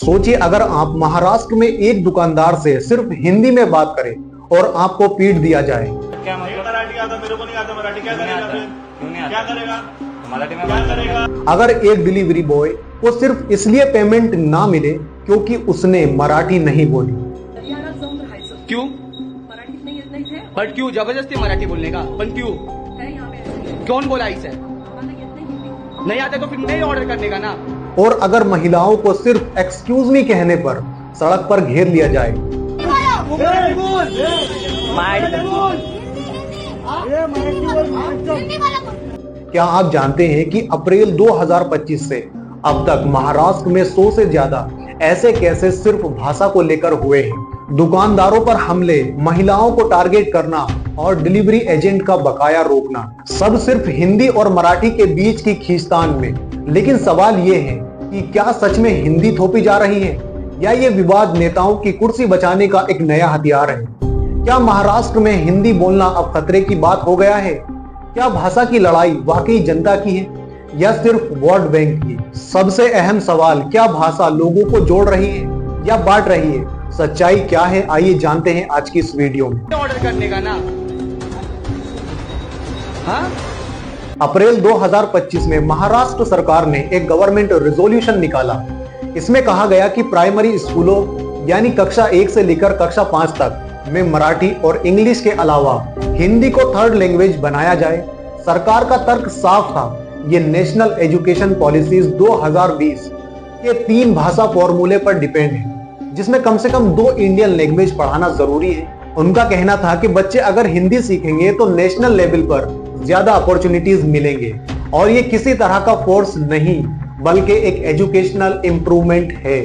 सोचिए अगर आप महाराष्ट्र में एक दुकानदार से सिर्फ हिंदी में बात करें और आपको पीट दिया जाए। क्या मतलब? मराठी आता, मेरे को नहीं आता मराठी, क्या क्यों नहीं करेगा आता? फिर? क्यों नहीं आता? क्या करेगा? मराठी में क्या बात करेगा? अगर एक डिलीवरी बॉय को सिर्फ इसलिए पेमेंट ना मिले क्योंकि उसने मराठी नहीं बोली, हरियाणात जाऊन राहायचं क्यों? मराठीत नाही येत नाही थे बट क्यों जबरदस्ती मराठी बोलने का? पण क्यों? है यहाँ पे ऐसे ही। कौन बोला इसे? आम्हाला येत नाही हिंदी। नहीं आते तो फिर नहीं ऑर्डर करने का ना। और अगर महिलाओं को सिर्फ एक्सक्यूज मी कहने पर सड़क पर घेर लिया जाए, क्या आप जानते हैं कि अप्रैल 2025 से अब तक महाराष्ट्र में 100 से ज्यादा ऐसे केसेस सिर्फ भाषा को लेकर हुए हैं। दुकानदारों पर हमले, महिलाओं को टारगेट करना और डिलीवरी एजेंट का बकाया रोकना, सब सिर्फ हिंदी और मराठी के बीच की खींचतान में। लेकिन सवाल ये है कि क्या सच में हिंदी थोपी जा रही है या ये विवाद नेताओं की कुर्सी बचाने का एक नया हथियार है? क्या महाराष्ट्र में हिंदी बोलना अब खतरे की बात हो गया है? क्या भाषा की लड़ाई वाकई जनता की है या सिर्फ वोट बैंक की? सबसे अहम सवाल, क्या भाषा लोगों को जोड़ रही है या बांट रही है? सच्चाई क्या है, आइए जानते हैं आज की इस वीडियो में। ऑर्डर करने का ना। हाँ? अप्रैल 2025 में महाराष्ट्र सरकार ने एक गवर्नमेंट रिजोल्यूशन निकाला। इसमें कहा गया कि प्राइमरी स्कूलों यानी कक्षा 1 से लेकर कक्षा 5 तक में मराठी और इंग्लिश के अलावा हिंदी को थर्ड लैंग्वेज बनाया जाए। सरकार का तर्क साफ था, ये नेशनल एजुकेशन पॉलिसीज 2020 के 3 भाषा फॉर्मूले पर डिपेंड है, जिसमें कम से कम 2 इंडियन लैंग्वेज पढ़ाना जरूरी है। उनका कहना था कि बच्चे अगर हिंदी सीखेंगे तो नेशनल लेवल पर ज्यादा अपॉर्चुनिटीज मिलेंगे और ये किसी तरह का फोर्स नहीं बल्कि एक एजुकेशनल इंप्रूवमेंट है।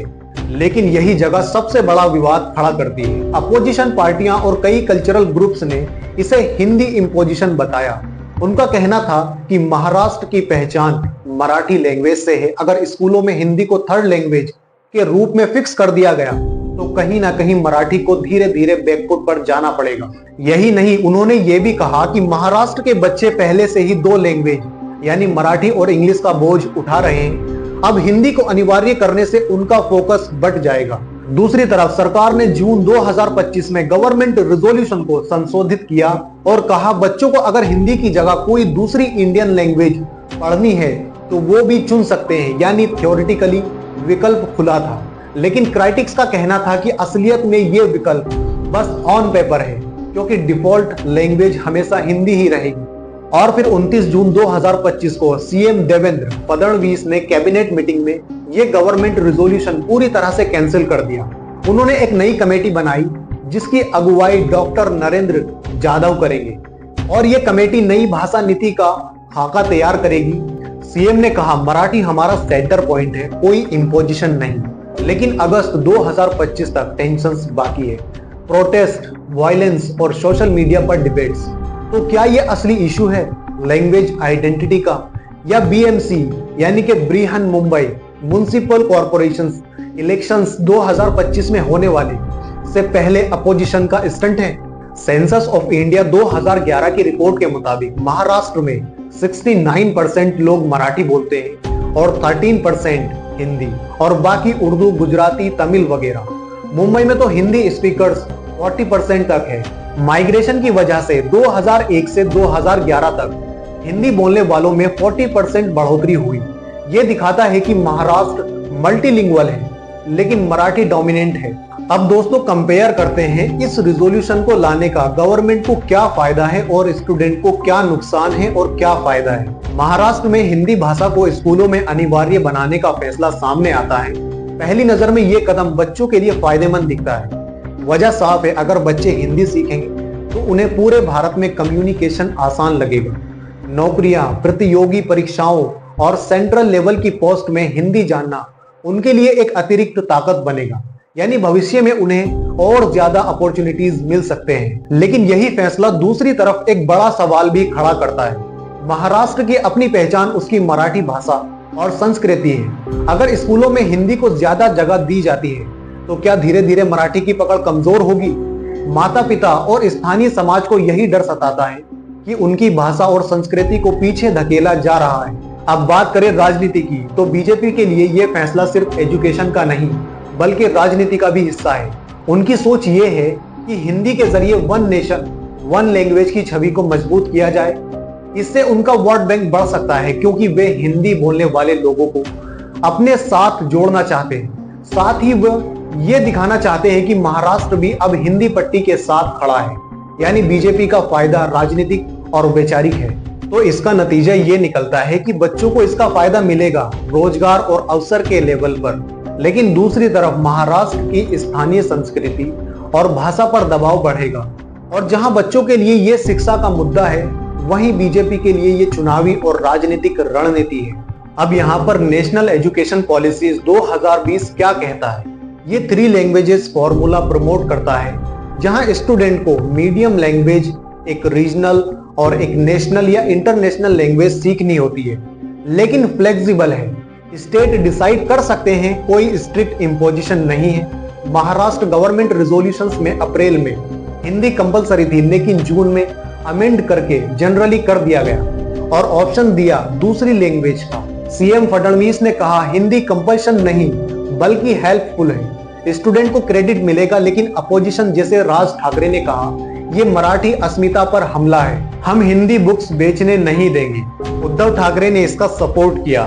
लेकिन यही जगह सबसे बड़ा विवाद खड़ा करती है। अपोजिशन पार्टियां और कई कल्चरल ग्रुप्स ने इसे हिंदी इंपोजिशन बताया। उनका कहना था कि महाराष्ट्र की पहचान मराठी लैंग्वेज से है। अगर स्कूलों में हिंदी को थर्ड लैंग्वेज के रूप में फिक्स कर दिया गया तो कहीं ना कहीं मराठी को धीरे धीरे बैकफुट पर जाना पड़ेगा। यही नहीं, उन्होंने ये भी कहा कि महाराष्ट्र के बच्चे पहले से ही 2 लैंग्वेज यानी मराठी और इंग्लिश का बोझ उठा रहे हैं। अब हिंदी को अनिवार्य करने से उनका फोकस बट जाएगा। दूसरी तरफ सरकार ने जून 2025 में गवर्नमेंट रिजोल्यूशन को संशोधित किया और कहा बच्चों को अगर हिंदी की जगह कोई दूसरी इंडियन लैंग्वेज पढ़नी है तो वो भी चुन सकते हैं, यानी थ्योरेटिकली विकल्प खुला था। लेकिन क्राइटिक्स का कहना था कि असलियत में ये विकल्प बस ऑन पेपर है क्योंकि डिफॉल्ट लैंग्वेज हमेशा हिंदी ही रहेगी। और फिर 29 जून 2025 को सीएम देवेंद्र फडणवीस ने कैबिनेट मीटिंग में ये गवर्नमेंट रिजोल्यूशन पूरी तरह से कैंसिल कर दिया। उन्होंने एक नई कमेटी बनाई जिसकी अगुवाई डॉक्टर नरेंद्र जाधव करेंगे और ये कमेटी नई भाषा नीति का खाका तैयार करेगी। सीएम ने कहा मराठी हमारा सेंटर पॉइंट है, कोई इंपोजिशन नहीं। लेकिन अगस्त 2025 तक टेंशंस बाकी है, प्रोटेस्ट, वायलेंस और सोशल मीडिया पर डिबेट्स। तो क्या ये असली इशू है लैंग्वेज आइडेंटिटी का या बीएमसी यानी कि Brihan Mumbai municipal corporations elections 2025 में होने वाले से पहले अपोजिशन का स्टंट है? सेंसस ऑफ इंडिया 2011 की रिपोर्ट के मुताबिक महाराष्ट्र में 69% लोग मराठी बोलते हैं और 13% हिंदी और बाकी उर्दू, गुजराती, तमिल वगैरह। मुंबई में तो हिंदी स्पीकर्स 40% तक है। माइग्रेशन की वजह से 2001 से 2011 तक हिंदी बोलने वालों में 40% बढ़ोतरी हुई। यह दिखाता है कि महाराष्ट्र मल्टीलिंगुअल है लेकिन मराठी डोमिनेंट है। अब दोस्तों कंपेयर करते हैं इस रिजोल्यूशन को लाने का गवर्नमेंट को क्या फायदा है और स्टूडेंट को क्या नुकसान है और क्या फायदा है। महाराष्ट्र में हिंदी भाषा को स्कूलों में अनिवार्य बनाने का फैसला सामने आता है। पहली नजर में ये कदम बच्चों के लिए फायदेमंद दिखता है। वजह साफ है, अगर बच्चे हिंदी सीखेंगे तो उन्हें पूरे भारत में कम्युनिकेशन आसान लगेगा। नौकरियां, प्रतियोगी परीक्षाओं और सेंट्रल लेवल की पोस्ट में हिंदी जानना उनके लिए एक अतिरिक्त ताकत बनेगा, यानी भविष्य में उन्हें और ज्यादा अपॉर्चुनिटीज मिल सकते हैं। लेकिन यही फैसला दूसरी तरफ एक बड़ा सवाल भी खड़ा करता है। महाराष्ट्र की अपनी पहचान उसकी मराठी भाषा और संस्कृति है। अगर स्कूलों में हिंदी को ज्यादा जगह दी जाती है तो क्या धीरे धीरे मराठी की पकड़ कमजोर होगी? माता पिता और स्थानीय समाज को यही डर सताता है कि उनकी भाषा और संस्कृति को पीछे धकेला जा रहा है। अब बात करें राजनीति की तो बीजेपी के लिए यह फैसला सिर्फ एजुकेशन का नहीं बल्कि राजनीति का भी हिस्सा है। उनकी सोच ये है कि हिंदी के जरिए वन नेशन वन लैंग्वेज की छवि को मजबूत किया जाए। इससे उनका वोट बैंक बढ़ सकता है, क्योंकि वे हिंदी बोलने वाले लोगों को अपने साथ जोड़ना चाहते हैं। साथ ही वह ये दिखाना चाहते हैं कि महाराष्ट्र भी अब हिंदी पट्टी के साथ खड़ा है, यानी बीजेपी का फायदा राजनीतिक और वैचारिक है। तो इसका नतीजा ये निकलता है कि बच्चों को इसका फायदा मिलेगा रोजगार और अवसर के लेवल पर, लेकिन दूसरी तरफ महाराष्ट्र की स्थानीय संस्कृति और भाषा पर दबाव बढ़ेगा। और जहां बच्चों के लिए ये शिक्षा का मुद्दा है, वहीं बीजेपी के लिए ये चुनावी और राजनीतिक रणनीति है। अब यहाँ पर नेशनल एजुकेशन पॉलिसीज 2020 क्या कहता है? ये 3 लैंग्वेजेस फॉर्मूला प्रमोट करता है, जहां स्टूडेंट को मीडियम लैंग्वेज, एक रीजनल और एक नेशनल या इंटरनेशनल लैंग्वेज सीखनी होती है, लेकिन फ्लेक्सिबल है। स्टेट डिसाइड कर सकते हैं, कोई स्ट्रिक्ट इम्पोजिशन नहीं है। महाराष्ट्र गवर्नमेंट रिजोल्यूशंस में अप्रैल में हिंदी कंपलसरी थी, लेकिन जून में अमेंड करके जनरली कर दिया गया और ऑप्शन दिया दूसरी लैंग्वेज का। सीएम फडणवीस ने कहा हिंदी कंपल्शन नहीं बल्कि हेल्पफुल है। स्टूडेंट को क्रेडिट मिलेगा, लेकिन अपोजिशन जैसे राज ठाकरे ने कहा ये मराठी अस्मिता पर हमला है, हम हिंदी बुक्स बेचने नहीं देंगे। उद्धव ठाकरे ने इसका सपोर्ट किया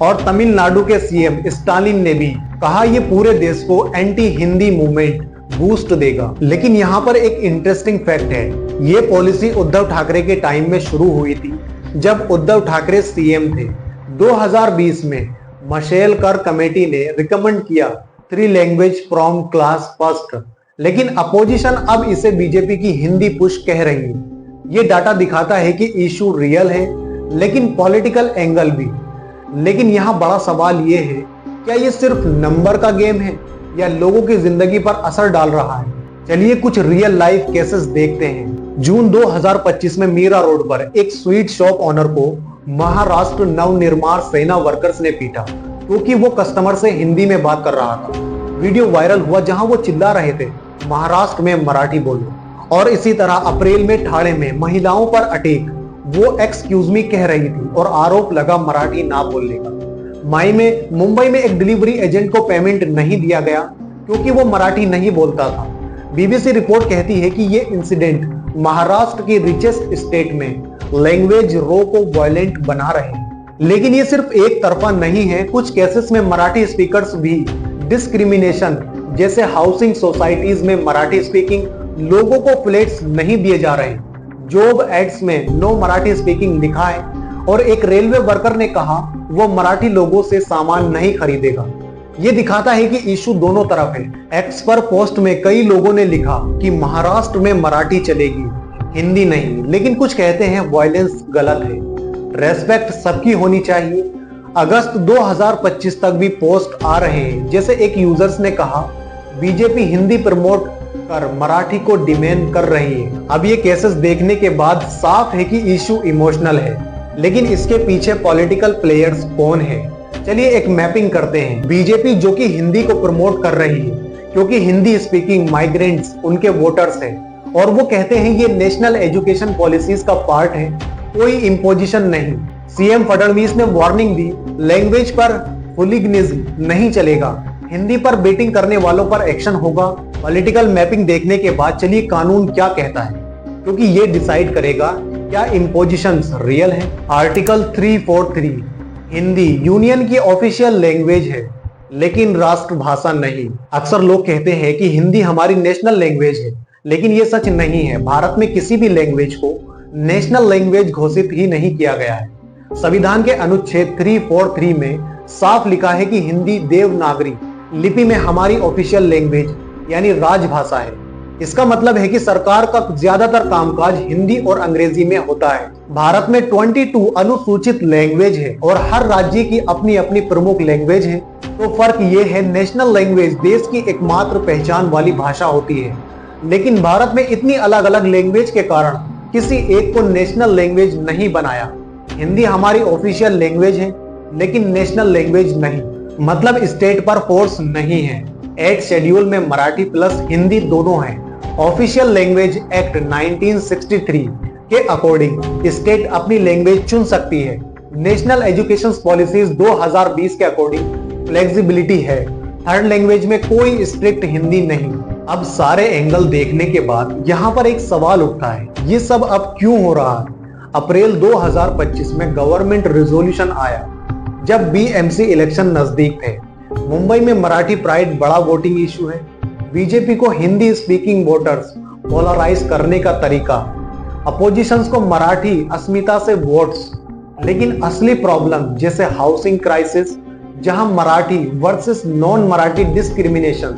और तमिलनाडु के सीएम स्टालिन ने भी कहा ये पूरे देश को एंटी हिंदी मूवमेंट बूस्ट देगा। लेकिन यहाँ पर एक इंटरेस्टिंग फैक्ट है, ये पॉलिसी उद्धव ठाकरे के टाइम में शुरू हुई थी जब उद्धव ठाकरे सीएम थे। 2020 में मशेलकर कमेटी ने रिकमेंड किया 3 लैंग्वेज फ्रॉम क्लास फर्स्ट, लेकिन अपोजिशन अब इसे बीजेपी की हिंदी पुश कह रही है। ये डाटा दिखाता है कि इशू रियल है, लेकिन पॉलिटिकल एंगल भी। लेकिन यहाँ बड़ा सवाल ये है, क्या ये सिर्फ नंबर का गेम है या लोगों की जिंदगी पर असर डाल रहा है? चलिए कुछ रियल लाइफ केसेस देखते हैं। जून 2025 में मीरा रोड पर एक स्वीट शॉप ओनर को महाराष्ट्र नवनिर्माण सेना वर्कर्स ने पीटा, क्योंकि वो कस्टमर से हिंदी में बात कर रहा था। वीडियो वायरल हुआ जहां वो चिल्ला रहे थे महाराष्ट्र में मराठी बोलो। और इसी तरह अप्रैल में ठाणे में महिलाओं पर अटैक, वो एक्सक्यूज मी कह रही थी और आरोप लगा मराठी ना बोलने का। मई में मुंबई में एक डिलीवरी एजेंट को पेमेंट नहीं दिया गया क्योंकि वो मराठी नहीं बोलता था। बीबीसी रिपोर्ट कहती है कि ये इंसिडेंट महाराष्ट्र की रिचेस्ट स्टेट में लैंग्वेज रो को वायलेंट बना रहे हैं। लेकिन ये सिर्फ एक तरफा नहीं है, कुछ केसेस में मराठी स्पीकर्स भी डिस्क्रिमिनेशन, जैसे हाउसिंग सोसाइटीज में मराठी स्पीकिंग लोगों को फ्लैट्स नहीं दिए जा रहे, जॉब एड्स में नो मराठी स्पीकिंग लिखा है, और एक रेलवे वर्कर ने कहा वो मराठी लोगों से सामान नहीं खरीदेगा। ये दिखाता है कि इशू दोनों तरफ है। एक्स पर पोस्ट में कई लोगों ने लिखा कि महाराष्ट्र में मराठी चलेगी, हिंदी नहीं, लेकिन कुछ कहते हैं वायलेंस गलत है, रेस्पेक्ट सबकी होनी चाहिए। अगस्त 2025 तक भी पोस्ट आ रहे हैं, जैसे एक यूजर्स ने कहा बीजेपी हिंदी प्रमोट कर मराठी को डिमेंड कर रही है। अब ये केसेस देखने के बाद साफ है कि इशू इमोशनल है, लेकिन इसके पीछे पॉलिटिकल प्लेयर्स कौन है? चलिए एक मैपिंग करते हैं। बीजेपी जो कि हिंदी को प्रमोट कर रही है क्योंकि हिंदी स्पीकिंग माइग्रेंट्स उनके वोटर्स हैं, और वो कहते हैं ये नेशनल एजुकेशन पॉलिसीज का पार्ट है, कोई इम्पोजिशन नहीं। सीएम फडणवीस ने वार्निंग दी, लैंग्वेज पर हुलिगनिज्म नहीं चलेगा, हिंदी पर बेटिंग करने वालों पर एक्शन होगा। पॉलिटिकल मैपिंग देखने के बाद चलिए कानून क्या कहता है, क्योंकि ये डिसाइड करेगा क्या इम्पोजिशंस रियल है। आर्टिकल 343, हिंदी यूनियन की ऑफिशियल लैंग्वेज है लेकिन राष्ट्रभाषा नहीं। अक्सर लोग कहते हैं कि हिंदी हमारी नेशनल लैंग्वेज है, लेकिन ये सच नहीं है। भारत में किसी भी लैंग्वेज को नेशनल लैंग्वेज घोषित ही नहीं किया गया है। संविधान के अनुच्छेद 343 में साफ लिखा है कि हिंदी देवनागरी लिपि में हमारी ऑफिशियल लैंग्वेज यानी राजभाषा है। इसका मतलब है कि सरकार का ज्यादातर कामकाज हिंदी और अंग्रेजी में होता है। भारत में 22 अनुसूचित लैंग्वेज है और हर राज्य की अपनी अपनी प्रमुख लैंग्वेज है। तो फर्क ये है, नेशनल लैंग्वेज देश की एकमात्र पहचान वाली भाषा होती है, लेकिन भारत में इतनी अलग अलग लैंग्वेज के कारण किसी एक को नेशनल लैंग्वेज नहीं बनाया। हिंदी हमारी ऑफिशियल लैंग्वेज है लेकिन नेशनल लैंग्वेज नहीं, मतलब स्टेट पर फोर्स नहीं है। 8 शेड्यूल में मराठी प्लस हिंदी दोनों हैं। ऑफिशियल लैंग्वेज एक्ट 1963 के अकॉर्डिंग स्टेट अपनी लैंग्वेज चुन सकती है। नेशनल एजुकेशन पॉलिसीज 2020 के अकॉर्डिंग फ्लेक्सिबिलिटी है, थर्ड लैंग्वेज में कोई स्ट्रिक्ट हिंदी नहीं। अब सारे एंगल देखने के बाद यहाँ पर एक सवाल उठता है, ये सब अब क्यों हो रहा है? अप्रैल 2025 में गवर्नमेंट रिजोल्यूशन आया जब बीएमसी इलेक्शन नजदीक थे। मुंबई में मराठी प्राइड बड़ा वोटिंग इशू है। बीजेपी को हिंदी स्पीकिंग वोटर्स पोलराइज करने का तरीका, अपोजिशंस को मराठी अस्मिता से वोट्स, लेकिन असली प्रॉब्लम जैसे हाउसिंग क्राइसिस जहां Marathi versus non Marathi discrimination,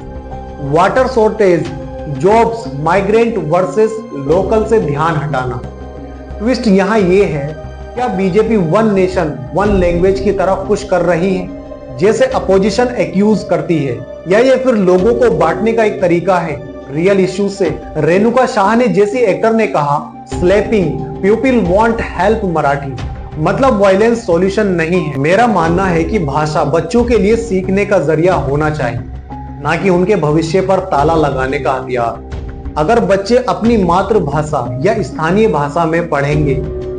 water shortage, jobs, migrant versus local से ध्यान हटाना। ट्विस्ट यहां ये है, क्या BJP one nation one language की तरफ पुश कर रही है जैसे अपोजिशन एक्यूज करती है, या ये फिर लोगों को बांटने का एक तरीका है रियल इश्यू से? रेणुका शाह ने जैसी एक्टर ने कहा, slapping people want help Marathi मतलब वायलेंस सॉल्यूशन नहीं है। मेरा मानना है कि भाषा बच्चों के लिए सीखने का जरिया होना चाहिए, ना कि उनके भविष्य पर ताला लगाने का हथियार। अगर बच्चे अपनी मातृभाषा या स्थानीय भाषा में पढ़ेंगे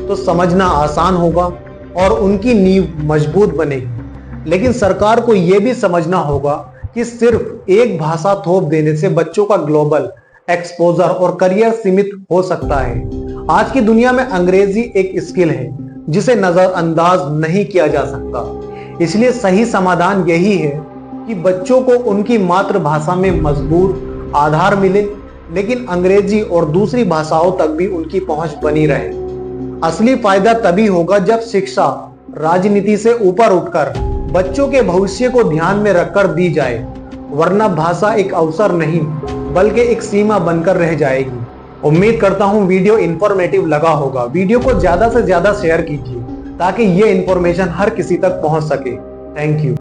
तो समझना आसान होगा और उनकी नींव मजबूत बनेगी। लेकिन सरकार को यह भी समझना होगा कि सिर्फ एक भाषा थोप देने से बच्चों का ग्लोबल एक्सपोजर और करियर सीमित हो सकता है। आज की दुनिया में अंग्रेजी एक स्किल है जिसे नजरअंदाज नहीं किया जा सकता। इसलिए सही समाधान यही है कि बच्चों को उनकी मातृभाषा में मजबूत आधार मिले, लेकिन अंग्रेजी और दूसरी भाषाओं तक भी उनकी पहुंच बनी रहे। असली फायदा तभी होगा जब शिक्षा राजनीति से ऊपर उठकर बच्चों के भविष्य को ध्यान में रखकर दी जाए, वरना भाषा एक अवसर नहीं बल्कि एक सीमा बनकर रह जाएगी। उम्मीद करता हूं वीडियो इंफॉर्मेटिव लगा होगा। वीडियो को ज्यादा से ज्यादा शेयर कीजिए ताकि ये इंफॉर्मेशन हर किसी तक पहुंच सके। Thank you.